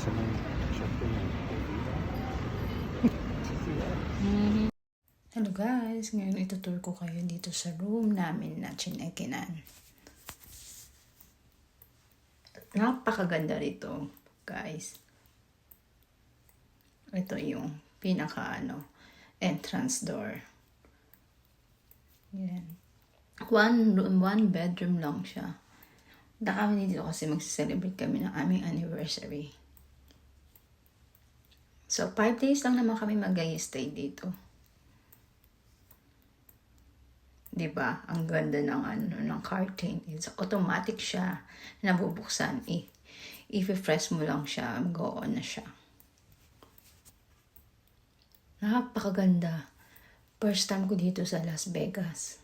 sa may shop ko na. Hello guys, ngayon itutur ko kayo dito sa room namin na chinekinan. Napakaganda rito guys. Ito yung pinaka entrance door. Yan. One bedroom lang siya. Punta kami dito kasi mag-celebrate kami ng aming anniversary. So 5 days lang naman kami mag-stay dito. 'Di ba? Ang ganda ng curtain. It's automatic siya. Nabubuksan. I-refresh mo lang siya, mag-on na siya. Napakaganda. First time ko dito sa Las Vegas.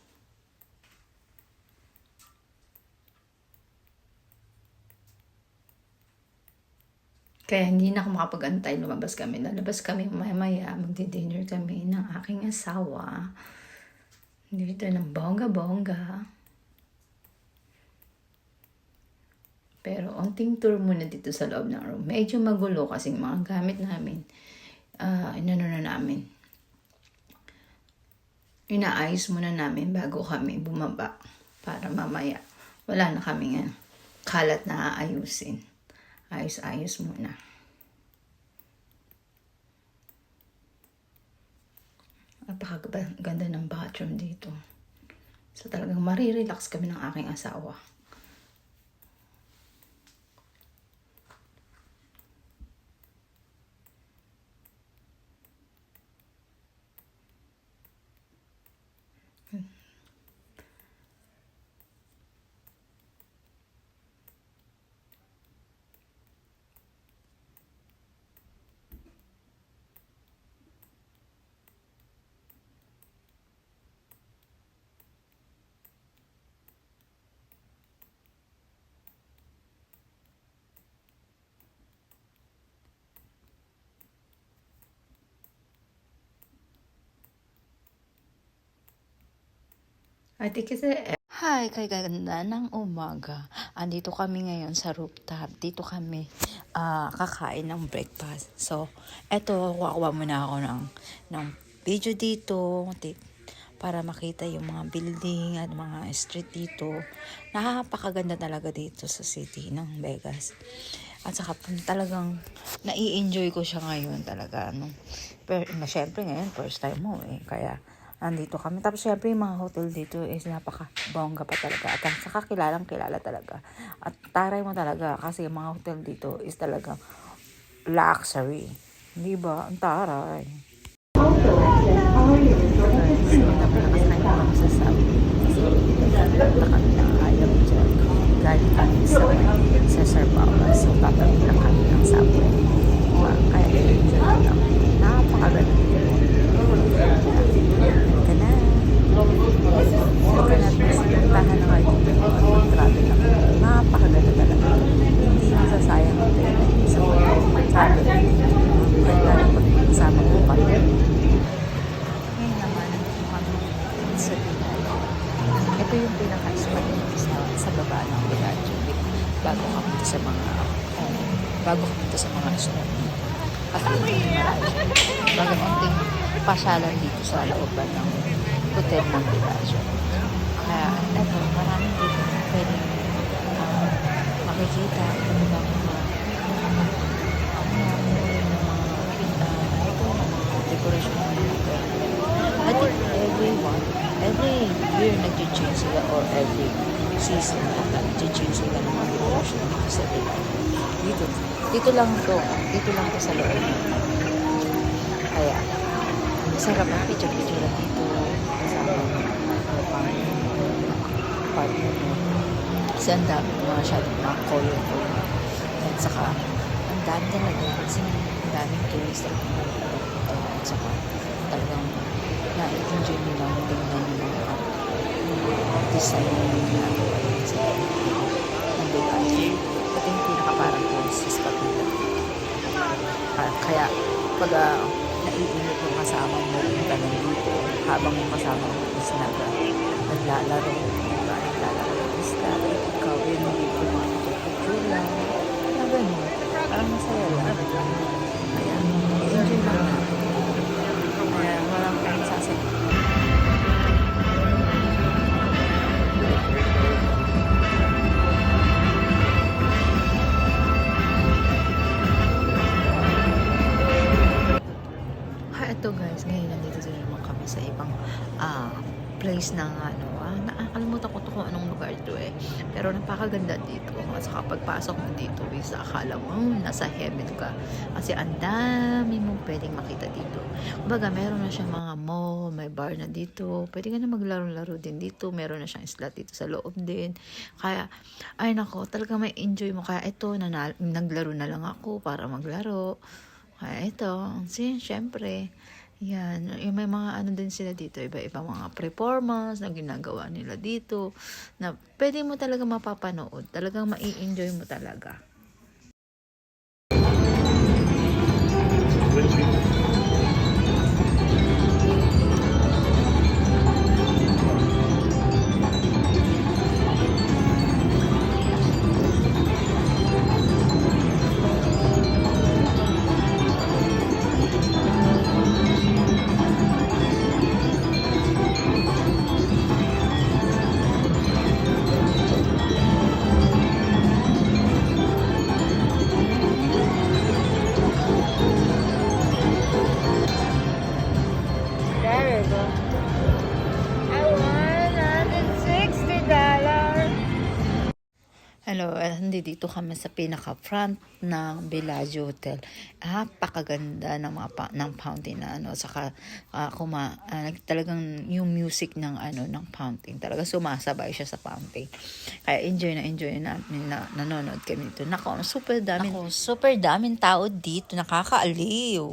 Kaya hindi na ako makapag-antay. Lumabas kami. Lalabas kami maya-maya. Magdi-dinner kami ng aking asawa. Dito ng bongga-bongga. Pero onting tour muna dito sa loob ng room. Medyo magulo kasi mga gamit namin. Inaayos muna namin bago kami bumaba. Para mamaya wala na kami kalat na aayusin. Ayos-ayos muna. Napakaganda ng bathroom dito. So talagang marirelax kami ng aking asawa. Hi, kay ganda ng umaga. Andito kami ngayon sa rooftop. Dito kami kakain ng breakfast. So, eto, kukuha muna ako ng video dito para makita yung mga building at mga street dito. Napakaganda talaga dito sa city ng Vegas. At saka talagang nai-enjoy ko siya ngayon talaga. Pero syempre ngayon, first time mo kaya nandito kami. Tapos syempre yung mga hotel dito is napaka-bongga pa talaga. At saka kilalang-kilala talaga. At taray mo talaga kasi yung mga hotel dito is talaga luxury. Di ba? Ang taray. So, napakasay na kami sa sabi. So, nagpunta kami ng ayaw dyan. Galing kami sa Sir Paula. So, tatawid lang kami ng subway. Kaya i-enjoy lang. Napakaganda dito. Puntahan na kayo dito at mag-travel lang. Napakaganda talaga. Hindi masasayang ang tayo na sa pag-travel. Ganda na pag-kasama ko kayo. Ngayon naman, kami sa Binayo. Ito yung pinaka-spot sa baba ng Binayo. Bago kami sa mga restaurant. At bago konting pasyalan dito sa looban ng hotel ng Binayo. Kaya eto, maraming dito na pwede makikita yung mga decoration ng hotel. I think every year nag-change sila or every season nag-change sila ng mga decoration dito sa Binayo. Dito lang to sa loob. Kaya sarap ang picture-picture lang dito kasama partner mo. Kasi ang dami mga colorful. At saka ang dami talaga kasi ang daming tourist at saka talagang na-enjoy nila ang tingnan nila ang design nila sa ng Binayo. Ito yung pinaka-parang tourist spot nila. Kaya pag naiinit yung kasama mo yung tanong dito habang yung kasama mo is naglalaro ng isda, ikaw yun dito magpapicture lang na gano'n, parang masaya lang. Kaya, enjoy lang natin. Kaya, walang pinagsasabi. Eto guys, ngayon nandito din naman kami sa ibang place ng nakakalimutan ko to kung anong lugar to eh. Pero napakaganda dito. At saka pagpasok mo dito is akala mo nasa heaven ka. Kasi ang dami mong pwedeng makita dito. Kumbaga, meron na siyang mga mall, may bar na dito. Pwede ka na maglaro-laro din dito. Meron na siyang slot dito sa loob din. Kaya, ay nako, talaga may enjoy mo. Kaya ito, naglaro na lang ako para maglaro. Kaya ito, syempre, yan, yung may mga ano din sila dito, iba-iba mga performance na ginagawa nila dito, na pwede mo talaga mapapanood, talagang mai-enjoy mo talaga. Hello, dito kami sa pinaka-front ng Bellagio Hotel. Napakaganda ng ng fountain na saka talagang yung music ng ng fountain. Talaga sumasabay siya sa fountain. Kaya enjoy natin na nanonood kami dito. Super daming tao dito, nakakaaliw.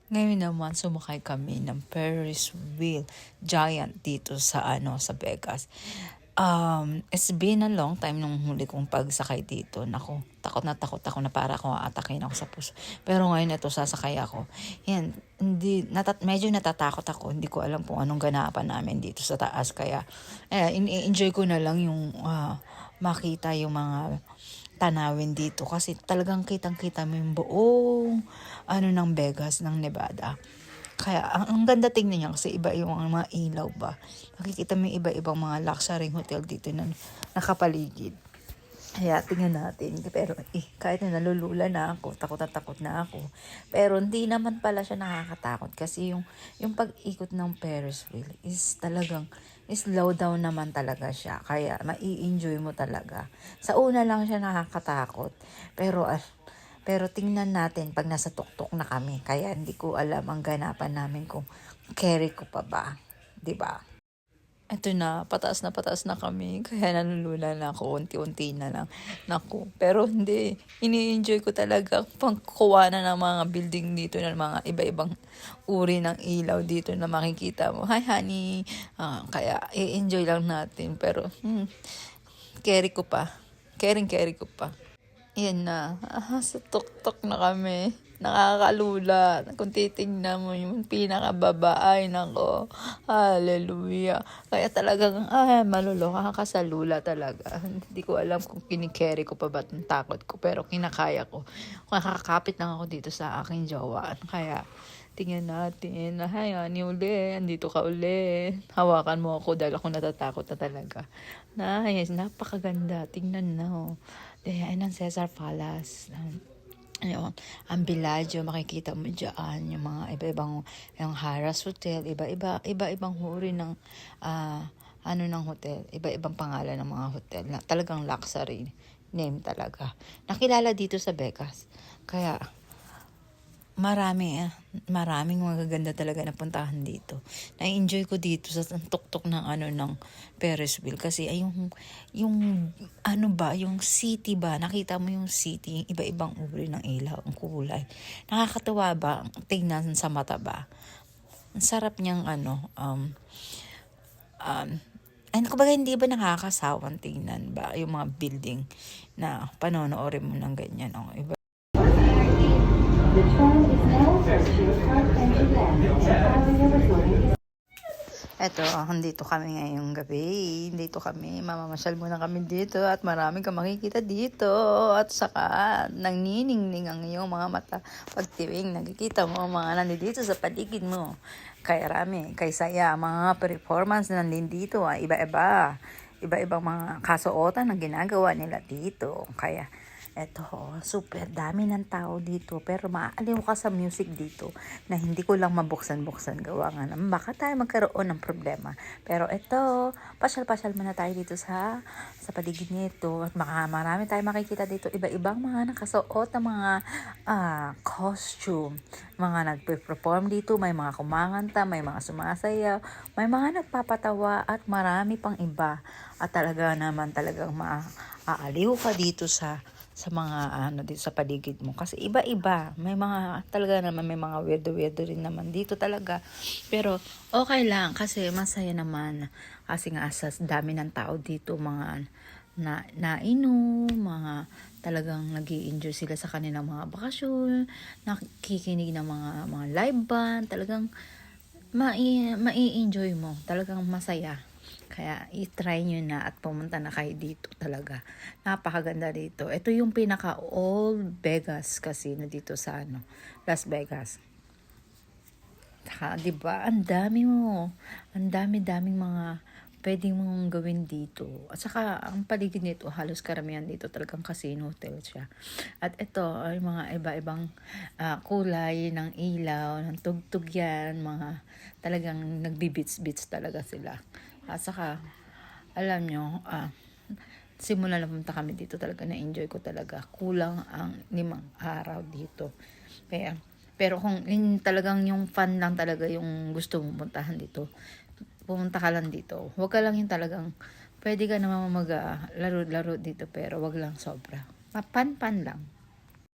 Ngayon naman sumakay kami ng Ferris wheel giant dito sa sa Vegas. It's been a long time nung huli kong pagsakay dito. Naku, takot ako na para akong aatakin ako sa puso. Pero ngayon ito, sasakay ako. Yan, medyo natatakot ako. Hindi ko alam kung anong ganapan namin dito sa taas. Kaya, enjoy ko na lang yung makita yung mga tanawin dito. Kasi talagang kitang-kita mo yung buong ng Vegas, ng Nevada. Kaya, ang ganda tingnan niya kasi iba yung mga ilaw ba. Nakikita mo yung iba-ibang mga luxury hotel dito na nakapaligid. Kaya, tingnan natin. Pero, kahit na nalulula na ako, takot na ako. Pero, hindi naman pala siya nakakatakot. Kasi yung pag-ikot ng Ferris wheel is talagang, slow down naman talaga siya. Kaya, mai-enjoy mo talaga. Sa una lang siya nakakatakot. Pero tingnan natin pag nasa tuktok na kami. Kaya hindi ko alam ang ganapan namin kung carry ko pa ba. 'Di ba? Ito na pataas na kami. Kaya nalulula na ako. Unti-unti na lang. Naku. Pero hindi. Ini-enjoy ko talaga pangkuha na ng mga building dito ng mga iba-ibang uri ng ilaw dito na makikita mo. Hi honey. Kaya i-enjoy lang natin. Pero carry ko pa. Carry ko pa. Yan na. Sa tuktok na kami. Nakakalula. Kung titingnan mo yung pinakababa, ay nako. Hallelujah. Kaya talagang, maluloka ka sa lula talaga. Hindi ko alam kung kinikerry ko pa ba ang takot ko. Pero kinakaya ko. Nakakapit lang ako dito sa aking jowa. Kaya, tingnan natin. Honey, uli. Andito ka uli. Hawakan mo ako dahil ako natatakot na talaga. Napakaganda. Tingnan na. Ayan ang Caesar Palace. Ayun, ang Bellagio, makikita mo dyan yung mga iba-ibang yung Harrah's Hotel, iba-ibang huri ng ng hotel, iba-ibang pangalan ng mga hotel na talagang luxury name talaga. Nakilala dito sa Vegas. Kaya maraming magaganda talaga na puntahan dito. Na-enjoy ko dito sa tuktok ng ng Ferris wheel kasi ay yung city ba, nakita mo yung city, yung iba-ibang uri ng ilaw, ang kulay. Nakakatuwa ba tingnan sa mata ba? Ang sarap niyang kumbaga hindi ba nakakasawang tingnan ba yung mga building na panonoorin mo ng ganyan iba. The train is now approaching Park Entry Land and following a recording. Eto Ito, dito kami ngayong gabi. Dito kami, mamamasyal muna kami dito at marami kang makikita dito. At saka, nangniningning ang iyong mga mata. Pagtiwing, nakikita mo mga nandito sa paligid mo. Kaya rami, kay saya, mga performance na nandito, iba-iba. Iba-ibang mga kasuotan na ginagawa nila dito. Kaya, eto, super dami ng tao dito. Pero maaaliw ka sa music dito na hindi ko lang mabuksan-buksan. Gawa nga naman, baka tayo magkaroon ng problema. Pero eto, pasyal-pasyal muna tayo dito sa paligid nito. At marami tayo makikita dito. Iba-ibang mga nakasuot na mga costume. Mga nagpe-perform dito. May mga kumanganta, may mga sumasayaw, may mga nagpapatawa at marami pang iba. At talaga naman talagang maaaliw ka dito sa mga dito sa paligid mo kasi iba-iba, may mga talaga naman, may mga weirdo rin naman dito talaga, pero okay lang kasi masaya naman kasi nga sa dami ng tao dito, mga nainom, mga talagang nag-i-enjoy sila sa kanilang mga bakasyon, nakikinig ng mga live band, talagang mai-enjoy mo, talagang masaya. Kaya i-try nyo na at pumunta na kayo dito talaga. Napakaganda dito. Ito yung pinaka Old Vegas casino dito sa Las Vegas. Saka, diba? Ang dami mo. Ang dami-daming mga pwedeng mong gawin dito. At saka, ang paligid nito, halos karamihan dito talagang casino hotel siya. At ito, ay mga iba-ibang kulay ng ilaw, ng tugtog yan, mga talagang nagbibits-bits talaga sila. At saka, alam nyo, simula na pumunta kami dito talaga, na-enjoy ko talaga. Kulang ang 5 araw dito. Pero kung talagang yung fun lang talaga yung gusto mong puntahan dito, pumunta ka lang dito. Huwag ka lang yung talagang, pwede ka naman laro-laro dito, pero wag lang sobra. Pan-pan lang.